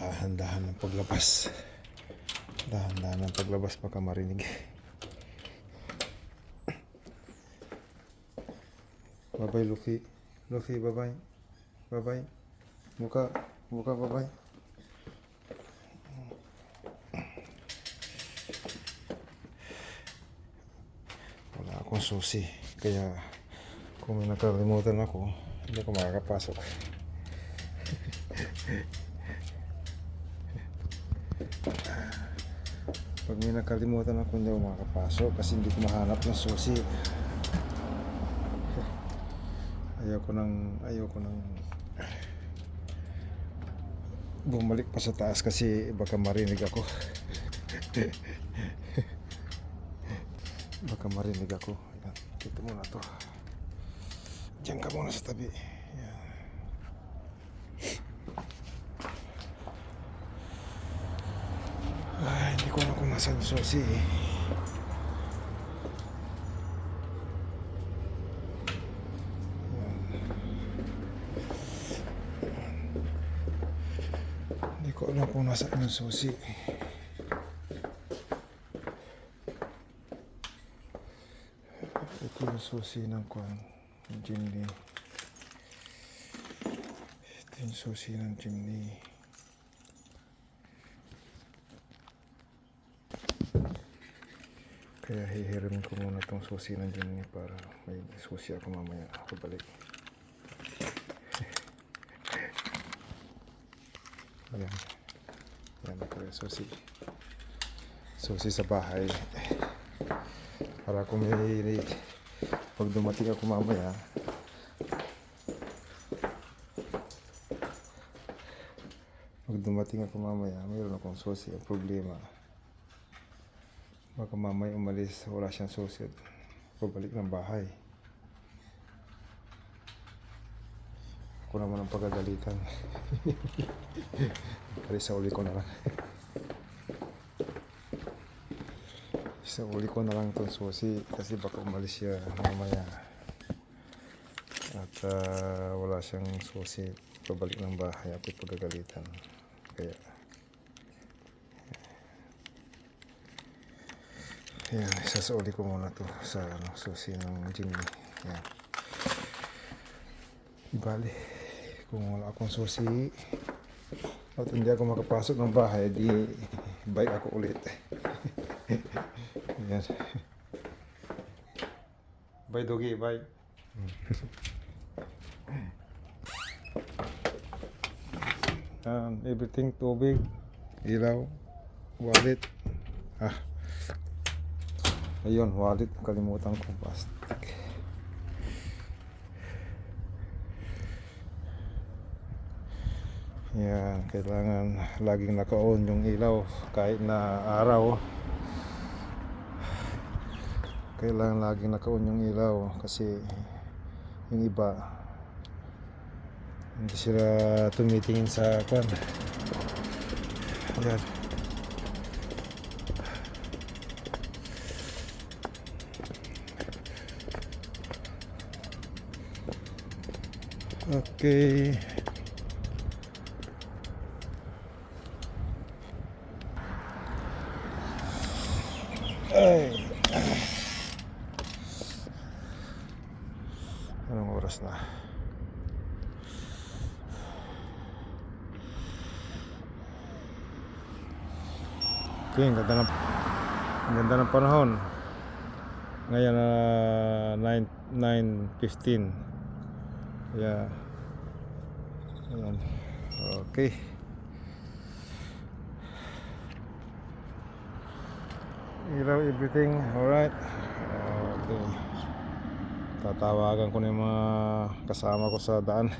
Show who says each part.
Speaker 1: Dahan-dahan ng paglabas. Dahan-dahan ng paglabas, baka marinig. Bye-bye, Luffy. Luffy, bye-bye. Bye-bye. Buka, bye-bye. Wala akong susi, kaya kung may nakalimutan ako, hindi ako makakapasok. Pag may nakalimutan ako, hindi ako makakapasok kasi hindi ko mahanap ng susi. Ayoko nang bumalik pa sa taas kasi baka marinig ako. Baka marinig ako. Ayan, dito muna to. Diyan ka muna sa tabi. Ayan. Ay, hindi ko na kung nasaan yung susi eh. Hindi ko alam kung nasaan yung susi. Ito yung susi ng kwan, Jinli. Ito yung susi ng Jinli. Kaya hihiramin ko muna itong susi ng Jinli para may susi ako mamaya ako balik. Ayan. Ayan ako yung susi. Susi sa bahay. Para kung may pag dumating ako mamaya, mayroon akong susi. Ang problema, baka mamaya umalis, wala siyang susi, pabalik ng bahay. Ako naman ang pagagalitan. Kaya sa uli ko na lang. Sa uli ko na lang itong susi kasi baka umalis siya mamaya at wala siyang susi, pabalik ng bahay, ako'y pagagalitan. Kaya yan, isasauli ko muna to sa susi ng Jinli. Yan. Bali, kung wala akong susi at hindi ako makapasok ng bahay, di bike ako ulit. Yan. Bye doggy, bye. Everything, tubig, ilaw, wallet. Ayun, wallet, kalimutan ko, plastic. Yan, kailangan laging naka-on yung ilaw kahit na araw. Kailangan laging naka-on yung ilaw kasi yung iba hindi sila tumitingin sa kwan. Yan. Okay. Ay. Anong oras na? Okay, ang ganda ng panahon. Ngayon na 9:15. Yeah. Ayan. Okay. Ilaw, everything alright. Okay. Tatawagan ko na yung mga kasama ko sa daan.